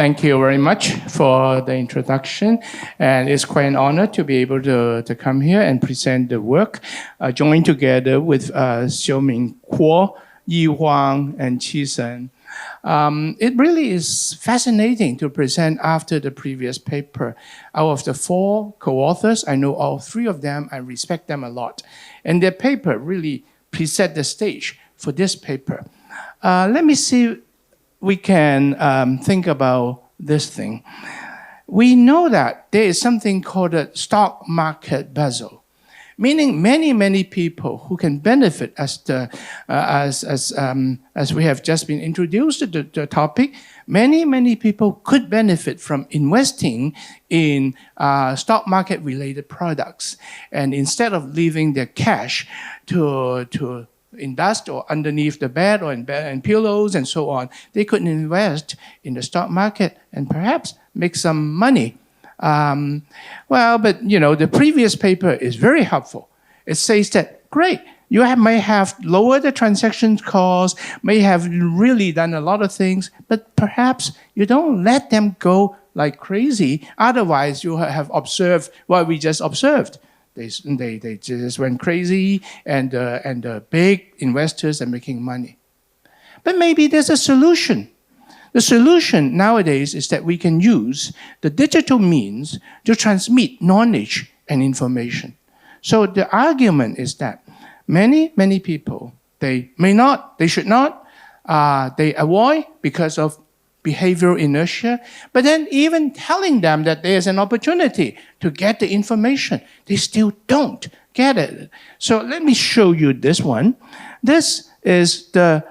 Thank you very much for the introduction. And it's quite an honor to be able to come here and present the work, joined together with Xiaomin, Huang, and Qisen. It really is fascinating to present after the previous paper. Out of the 4 co-authors, I know all 3 of them. I respect them a lot. And their paper really preset the stage for this paper. Let me see we can think about this thing. We know that there is something called a stock market bezel, meaning many people who can benefit as we have just been introduced to the topic. Many people could benefit from investing in stock market related products, and instead of leaving their cash to invest or underneath the bed or in pillows and so on, they could invest in the stock market and perhaps make some money. But the previous paper is very helpful. It says that, great, you may have lowered the transaction costs, may have really done a lot of things, but perhaps you don't let them go like crazy. Otherwise, you have observed what we just observed. They just went crazy, and the big investors are making money. But maybe there's a solution. The solution nowadays is that we can use the digital means to transmit knowledge and information. So the argument is that many people, they should not, they avoid because of behavioral inertia, but then even telling them that there's an opportunity to get the information, they still don't get it. So let me show you this one. This is the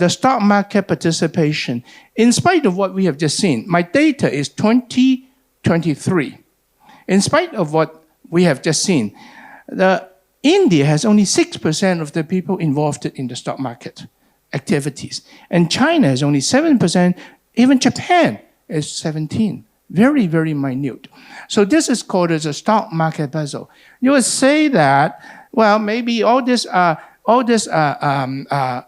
stock market participation. In spite of what we have just seen, my data is 2023. In spite of what we have just seen, India has only 6% of the people involved in the stock market activities, and China has only 7%. Even Japan is 17%, very minute. So this is called as a stock market bezel. You would say that, well, maybe all this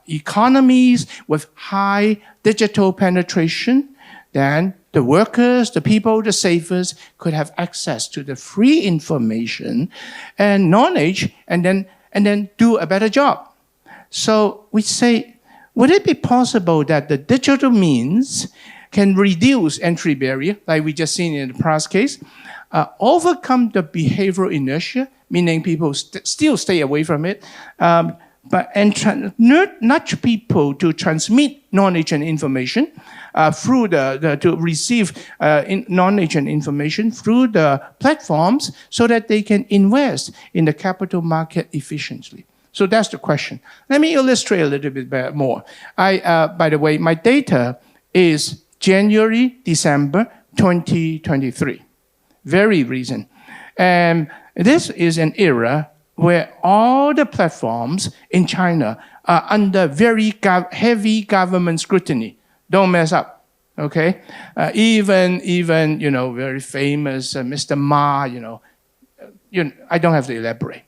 economies with high digital penetration, then the workers, the people, the savers could have access to the free information and knowledge, and then do a better job. So we say, would it be possible that the digital means can reduce entry barrier, like we just seen in the past case, overcome the behavioral inertia, meaning people still stay away from it, nudge people to transmit knowledge and information to receive knowledge and information through the platforms, so that they can invest in the capital market efficiently. So that's the question. Let me illustrate a little bit more. By the way, my data is January, December 2023. Very recent. And this is an era where all the platforms in China are under very heavy government scrutiny. Don't mess up, okay? Even very famous Mr. Ma, I don't have to elaborate.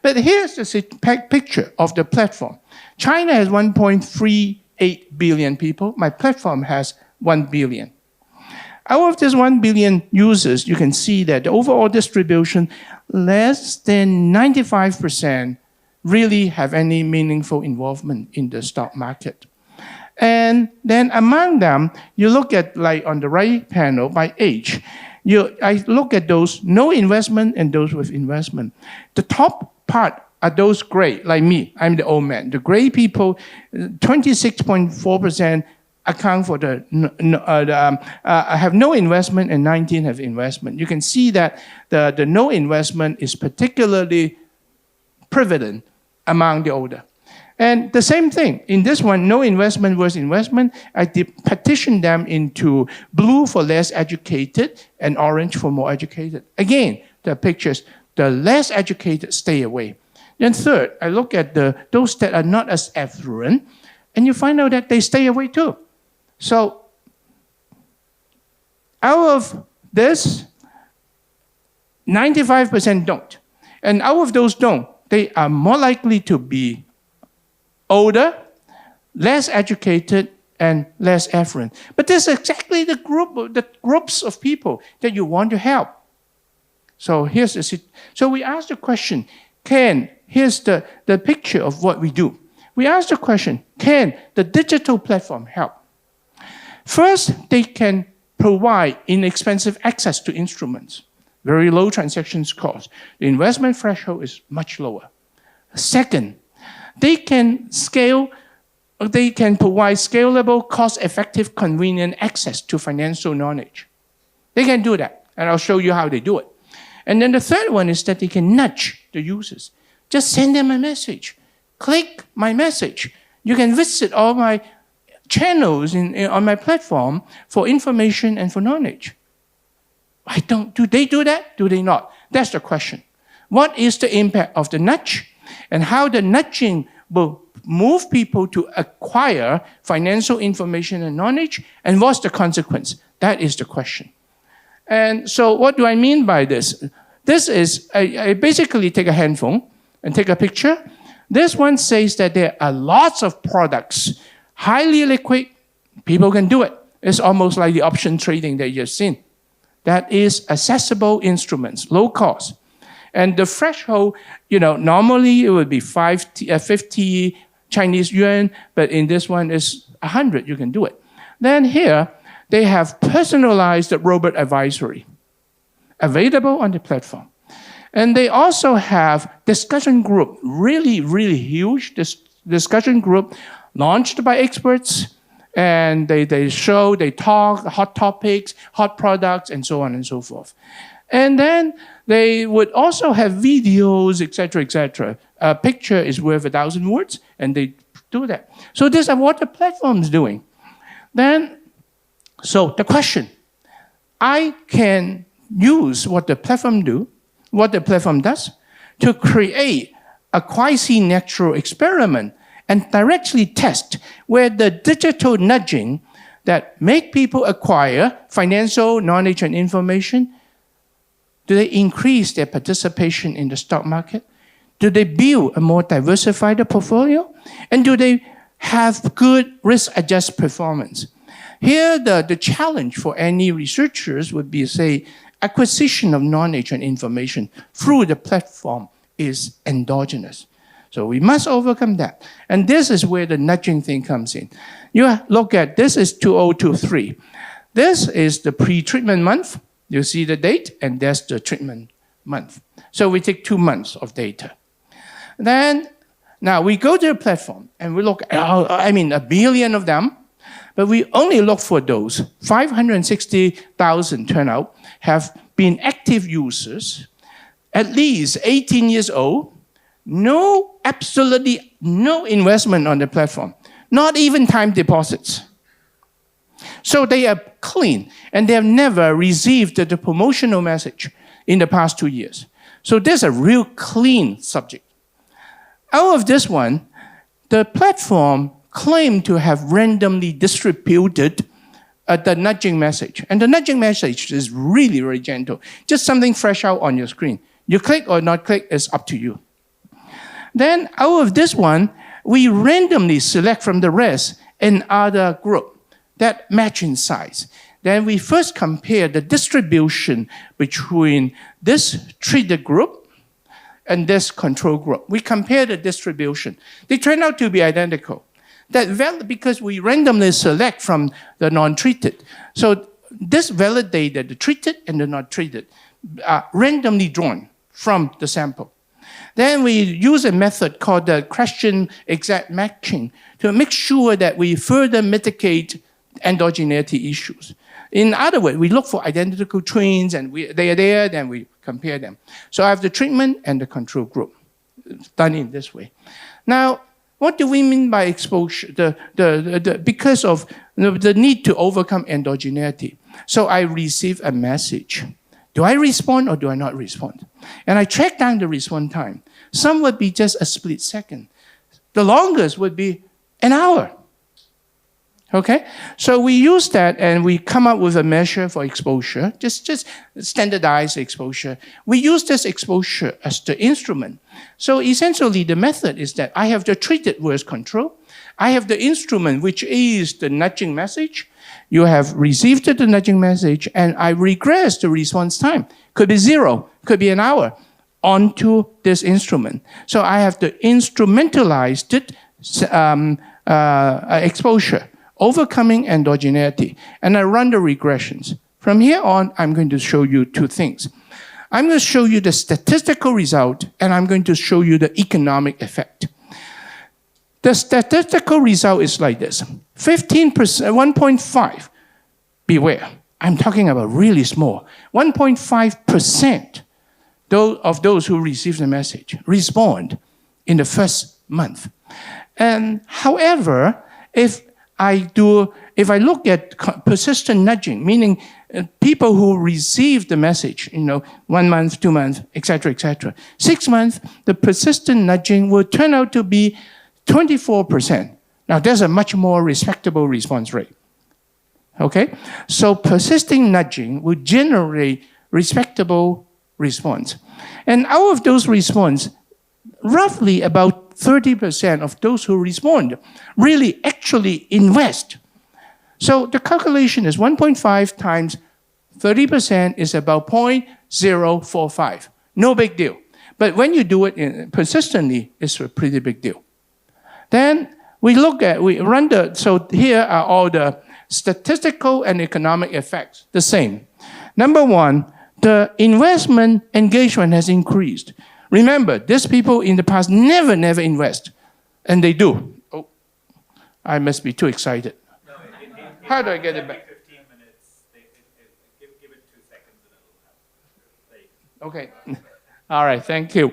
But here's the picture of the platform. China has 1.38 billion people. My platform has 1 billion. Out of this 1 billion users, you can see that the overall distribution, less than 95% really have any meaningful involvement in the stock market. And then among them, you look at, like on the right panel, by age. I look at those no investment and those with investment. The top part are those gray, like me. I'm the old man. The gray people, 26.4% account for have no investment, and 19 have investment. You can see that the no investment is particularly prevalent among the older. And the same thing, in this one, no investment versus investment, I partition them into blue for less educated and orange for more educated. Again, the pictures, the less educated stay away. Then third, I look at those that are not as affluent, and you find out that they stay away too. So out of this, 95% don't. And out of those don't, they are more likely to be older, less educated, and less affluent. But this is exactly the groups of people that you want to help. So so we ask the question, here's the picture of what we do. We ask the question, can the digital platform help? First, they can provide inexpensive access to instruments, very low transactions cost. The investment threshold is much lower. Second, they can provide scalable, cost-effective, convenient access to financial knowledge. They can do that, and I'll show you how they do it. And then the third one is that they can nudge the users. Just send them a message. Click my message. You can visit all my channels on my platform for information and for knowledge. Do they do that? Do they not? That's the question. What is the impact of the nudge, and how the nudging will move people to acquire financial information and knowledge, and what's the consequence? That is the question. And so what do I mean by this? This is, I basically take a handphone and take a picture. This one says that there are lots of products, highly liquid, people can do it. It's almost like the option trading that you've seen. That is accessible instruments, low cost. And the threshold, normally it would be 50 Chinese yuan, but in this one is 100, you can do it. Then here, they have personalized robot advisory available on the platform. And they also have discussion group, really, really huge discussion group launched by experts. And they talk, hot topics, hot products, and so on and so forth. And then they would also have videos, etc., etc. A picture is worth 1,000 words, and they do that. So these are what the platform is doing. So the question, I can use what the platform does, to create a quasi-natural experiment and directly test where the digital nudging that make people acquire financial knowledge and information, do they increase their participation in the stock market? Do they build a more diversified portfolio? And do they have good risk-adjusted performance? Here, the challenge for any researchers would be, say, acquisition of knowledge and information through the platform is endogenous. So we must overcome that. And this is where the nudging thing comes in. You look at, this is 2023. This is the pre-treatment month. You see the date, and that's the treatment month. So we take 2 months of data. Then, now we go to the platform, and we look at, 1 billion of them, but we only look for those. 560,000 turnout have been active users, at least 18 years old, absolutely no investment on the platform, not even time deposits. So they are clean, and they have never received the promotional message in the past 2 years. So there's a real clean subject. Out of this one, the platform claimed to have randomly distributed the nudging message. And the nudging message is really, very gentle. Just something fresh out on your screen. You click or not click is up to you. Then out of this one, we randomly select from the rest another group that match in size. Then we first compare the distribution between this treated group and this control group. We compare the distribution. They turn out to be identical. Because we randomly select from the non-treated. So this validates that the treated and the not treated are randomly drawn from the sample. Then we use a method called the question exact matching to make sure that we further mitigate endogeneity issues. In other words, we look for identical twins, and they are there, then we compare them. So I have the treatment and the control group done in this way. Now, what do we mean by exposure? Because of the need to overcome endogeneity. So I receive a message. Do I respond or do I not respond? And I track down the response time. Some would be just a split second. The longest would be an hour. Okay, so we use that and we come up with a measure for exposure, just standardized exposure. We use this exposure as the instrument. So essentially the method is that I have the treated versus control. I have the instrument, which is the nudging message. You have received the nudging message and I regress the response time. Could be 0, could be an hour, onto this instrument. So I have the instrumentalized exposure, overcoming endogeneity, and I run the regressions. From here on, I'm going to show you two things. I'm going to show you the statistical result, and I'm going to show you the economic effect. The statistical result is like this. 15%, 1.5, beware, I'm talking about really small. 1.5% of those who receive the message respond in the first month. And however, if I look at persistent nudging, meaning people who receive the message, 1 month, 2 months, etc., 6 months, the persistent nudging will turn out to be 24%. Now, there's a much more respectable response rate. Okay? So persisting nudging will generate respectable response. And out of those response, roughly about 30% of those who respond really actually invest. So the calculation is 1.5 times 30% is about 0.045. No big deal. But when you do it persistently, it's a pretty big deal. Then so here are all the statistical and economic effects, the same. Number one, the investment engagement has increased. Remember, these people in the past never invest, and they do. Oh, I must be too excited. No, how do I get it back? 15 minutes. Give it 2 seconds and it'll happen. Okay. All right, thank you.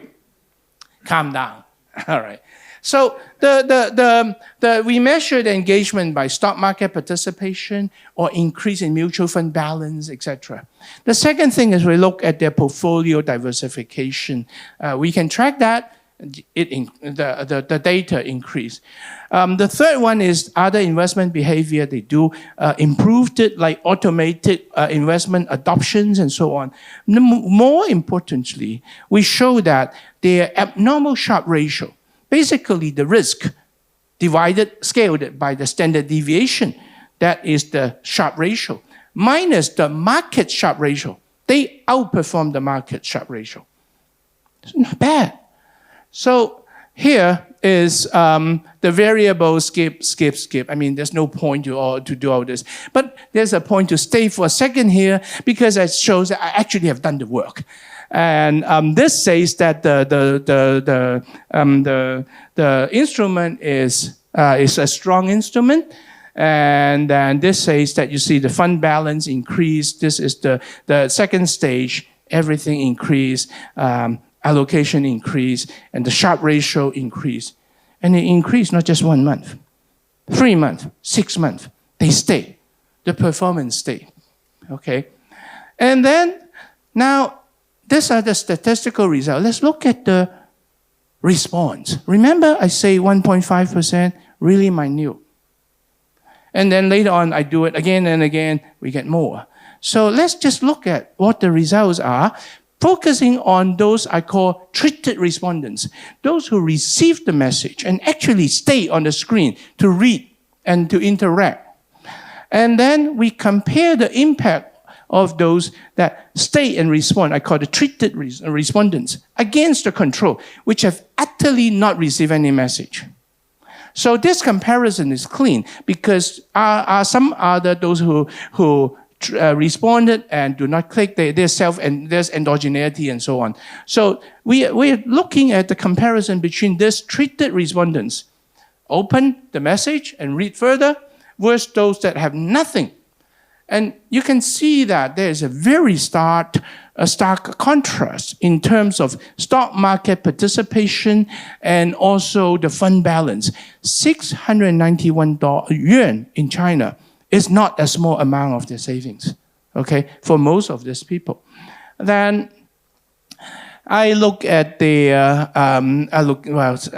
Calm down. All right. So we measure the engagement by stock market participation or increase in mutual fund balance, etc. The second thing is we look at their portfolio diversification. We can track that. The data increase. The third one is other investment behavior. They do improved it, like automated investment adoptions and so on. More importantly, we show that their abnormal Sharpe ratio, basically the risk scaled by the standard deviation, that is the Sharpe ratio, minus the market Sharpe ratio. They outperform the market Sharpe ratio. It's not bad. So here is the variable skip. I mean, there's no point to do all this. But there's a point to stay for a second here because it shows that I actually have done the work. And this says that the instrument is a strong instrument. And then this says that you see the fund balance increase. This is the second stage. Everything increase. Allocation increase, and the Sharpe ratio increase. And it increased not just 1 month, 3 months, 6 months. They stay. The performance stay. Okay? And then, now, these are the statistical results. Let's look at the response. Remember I say 1.5%, really minute. And then later on, I do it again and again, we get more. So let's just look at what the results are, focusing on those I call treated respondents, those who receive the message and actually stay on the screen to read and to interact. And then we compare the impact of those that stay and respond, I call the treated respondents, against the control, which have utterly not received any message. So this comparison is clean because some other those who responded and do not click, there's endogeneity and so on. So we're looking at the comparison between these treated respondents, open the message and read further, versus those that have nothing. And you can see that there is a very stark contrast in terms of stock market participation and also the fund balance. 691 yuan in China is not a small amount of their savings, okay, for most of these people. Then I look at the,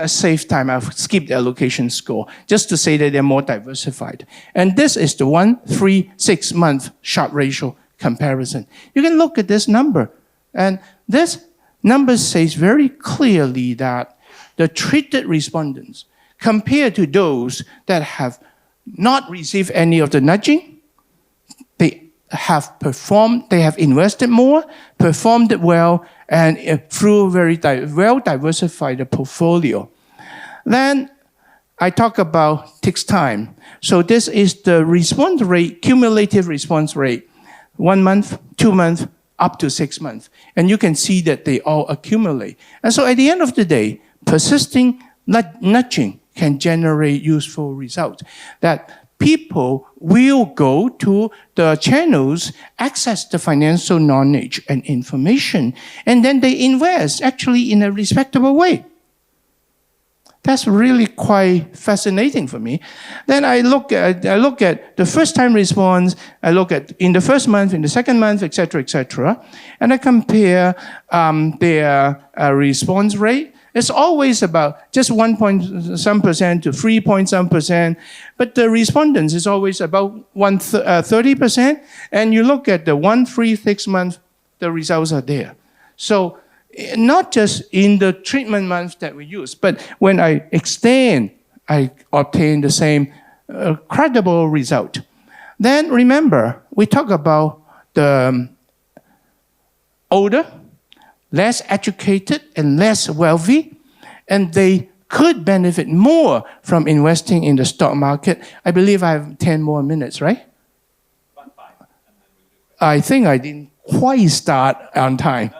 save time, I've skipped the allocation score, just to say that they're more diversified. And this is the 1-3-6 month Sharpe ratio comparison. You can look at this number. And this number says very clearly that the treated respondents, compared to those that have not received any of the nudging, they have performed, they have invested more, performed well, and through very well-diversified portfolio. Then I talk about takes time. So this is the response rate, cumulative response rate, 1 month, 2 months, up to 6 months. And you can see that they all accumulate. And so at the end of the day, persisting nudging can generate useful results. That people will go to the channels, access the financial knowledge and information, and then they invest actually in a respectable way. That's really quite fascinating for me. Then I look at the first time response, I look at in the first month, in the second month, etc., and I compare their response rate. It's always about just 1% to 3% but the respondents is always about 30%. And you look at the 1-3-6 month, the results are there. So not just in the treatment months that we use, but when I extend, I obtain the same credible result. Then remember, we talk about the older, less educated and less wealthy, and they could benefit more from investing in the stock market. I believe I have 10 more minutes, right? I think I didn't quite start on time.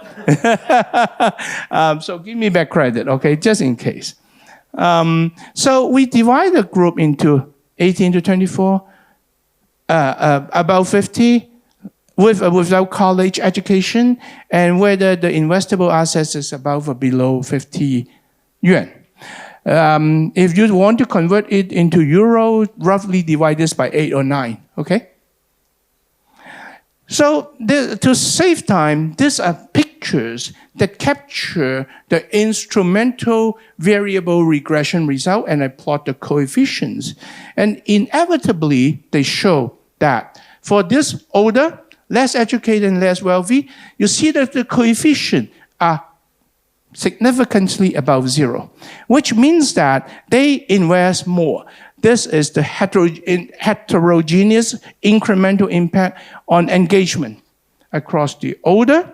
So give me back credit, okay, just in case. So we divide the group into 18 to 24, about 50, without college education, and whether the investable assets is above or below 50 yuan. If you want to convert it into euro, roughly divide this by 8 or 9, okay? So to save time, these are pictures that capture the instrumental variable regression result, and I plot the coefficients. And inevitably, they show that for this older, less educated and less wealthy, you see that the coefficients are significantly above 0, which means that they invest more. This is the heterogeneous incremental impact on engagement across the older,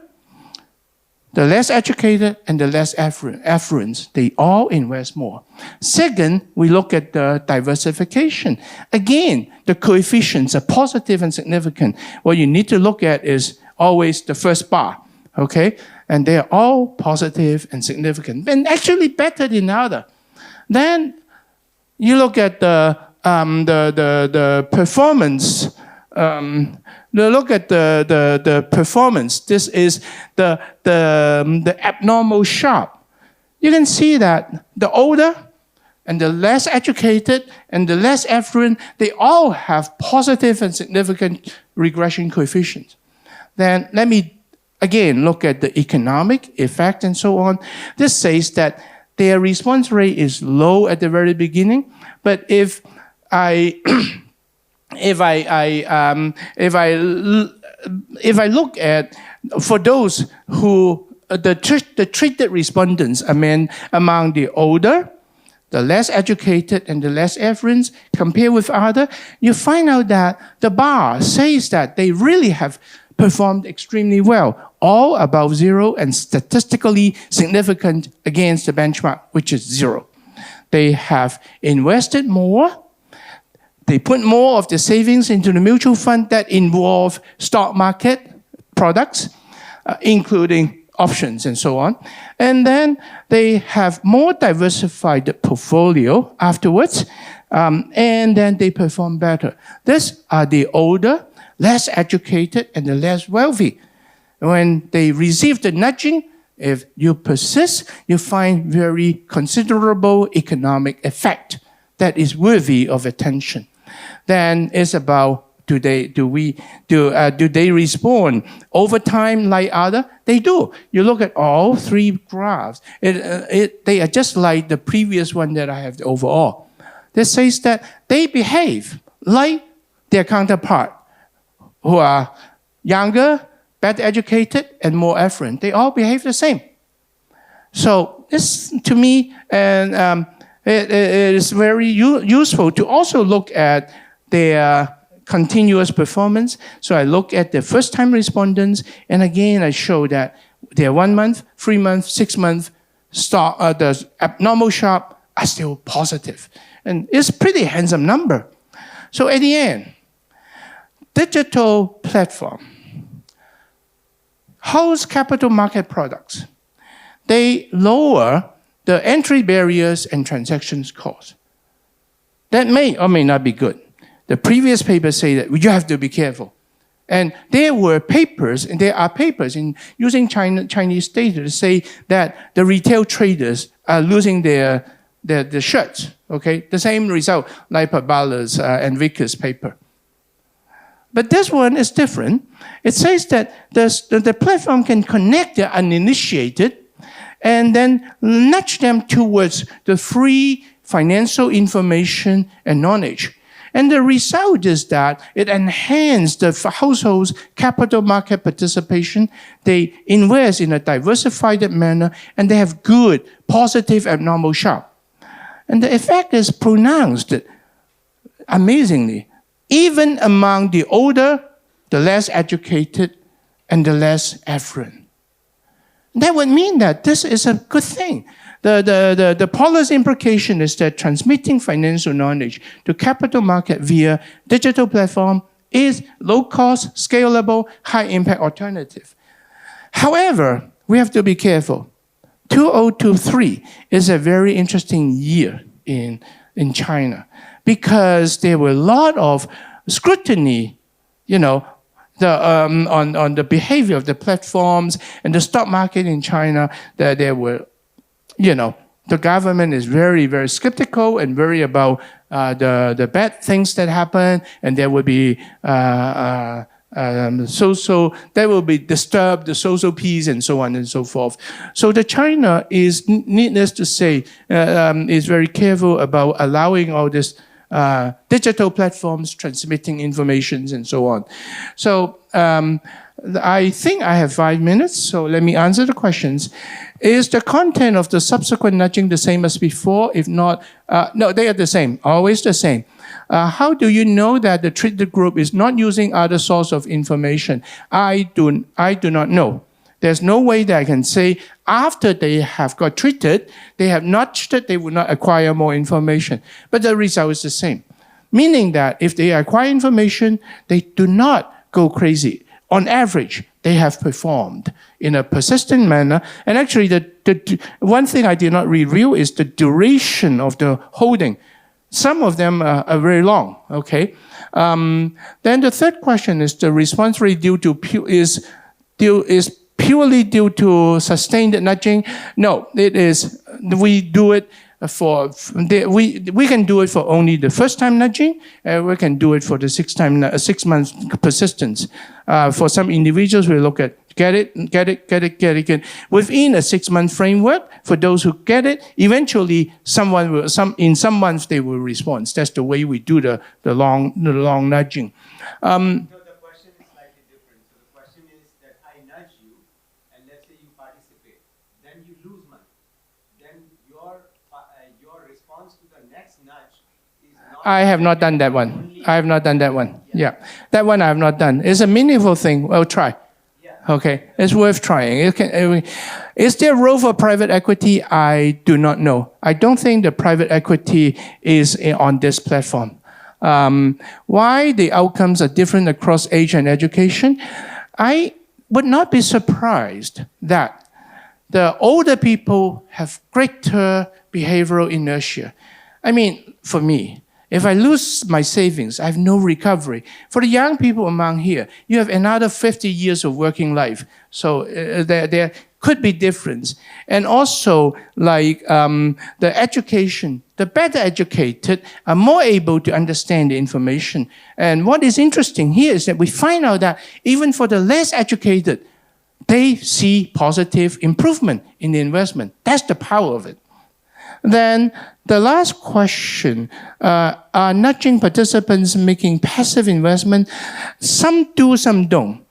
the less educated, and the less affluent. They all invest more. Second, we look at the diversification. Again, the coefficients are positive and significant. What you need to look at is always the first bar, okay? And they're all positive and significant, and actually better than the other. Then you look at the performance. Look at the performance. This is the abnormal Sharpe. You can see that the older and the less educated and the less affluent, they all have positive and significant regression coefficients. Then let me again look at the economic effect and so on. This says that their response rate is low at the very beginning, but if I look at, for those who the treated respondents among the older, the less educated, and the less affluent, compared with other, you find out that the bar says that they really have performed extremely well, all above 0 and statistically significant against the benchmark, which is 0. They have invested more. They put more of the savings into the mutual fund that involve stock market products, including options and so on. And then they have more diversified portfolio afterwards, and then they perform better. These are the older, less educated, and the less wealthy. When they receive the nudging, if you persist, you find very considerable economic effect that is worthy of attention. Then it's about do they respond over time like other? They do. You look at all three graphs. They are just like the previous one that I have overall. This says that they behave like their counterpart, who are younger, better educated, and more affluent. They all behave the same. So this, to me, and it is very useful to also look at their continuous performance. So I look at the first-time respondents, and again, I show that their 1 month, 3 month, 6 month the abnormal sharp are still positive. And it's a pretty handsome number. So at the end, digital platform house capital market products. They lower the entry barriers and transactions costs. That may or may not be good. The previous papers say that you have to be careful. And there are papers in using Chinese data to say that the retail traders are losing their shirts. Okay, the same result like Pabala's and Vickers paper. But this one is different. It says that the platform can connect the uninitiated and then nudge them towards the free financial information and knowledge. And the result is that it enhances the household's capital market participation. They invest in a diversified manner, and they have good, positive, abnormal sharp. And the effect is pronounced, amazingly, even among the older, the less educated, and the less affluent. That would mean that this is a good thing. The policy implication is that transmitting financial knowledge to capital market via digital platform is low-cost, scalable, high-impact alternative. However, we have to be careful. 2023 is a very interesting year in China because there were a lot of scrutiny, on the behavior of the platforms and the stock market in China. That there were, the government is very, very skeptical and worried about the bad things that happen, and there will be that will be disturbed the social peace and so on and so forth. So the China is, needless to say, is very careful about allowing all this digital platforms transmitting information and so on. So I think I have 5 minutes, so let me answer the questions. Is the content of the subsequent nudging the same as before? If not, no, they are the same, always the same. How do you know that the treated group is not using other source of information? I do not know. There's no way that I can say after they have got treated, they have nudged it, they will not acquire more information. But the result is the same. Meaning that if they acquire information, they do not go crazy. On average, they have performed in a persistent manner. And actually, the one thing I did not reveal is the duration of the holding. Some of them are very long, okay? Then the third question is the response rate is purely due to sustained nudging? No, it is, we do it we can do it for only the first time nudging, and we can do it for the 6 months persistence. For some individuals, we look at get it. Within a 6 month framework, for those who get it, eventually in some months they will respond. That's the way we do the long nudging. So the question is slightly different. So the question is that I nudge you, and let's say you participate, then you lose money. Then your response to the next nudge is not... I have not done that one. I have not done that one. Yeah. That one I have not done. It's a meaningful thing. Well, try. Okay, it's worth trying. Is there a role for private equity? I do not know. I don't think the private equity is on this platform. Why the outcomes are different across age and education? I would not be surprised that the older people have greater behavioral inertia. I mean, for me, if I lose my savings, I have no recovery. For the young people among here, you have another 50 years of working life. So could be different. And also, like the education, the better educated are more able to understand the information. And what is interesting here is that we find out that even for the less educated, they see positive improvement in the investment. That's the power of it. Then the last question, are nudging participants making passive investment? Some do, some don't.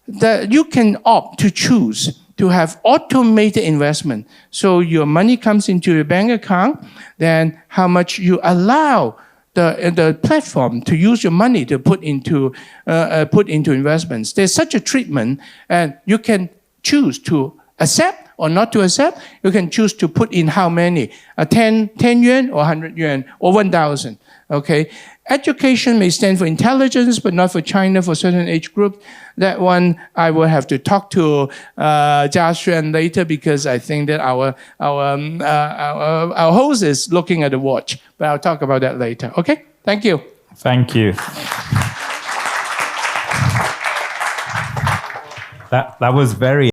You can opt to choose to have automated investment. So your money comes into your bank account, then how much you allow the platform to use your money to put into investments. There's such a treatment, and you can choose to accept or not to accept. You can choose to put in how many, 10 yuan or 100 yuan or 1,000, okay? Education may stand for intelligence, but not for China for certain age group. That one I will have to talk to Jia Xuan later, because I think that our host is looking at the watch. But I'll talk about that later. Okay? Thank you. Thank you. That was very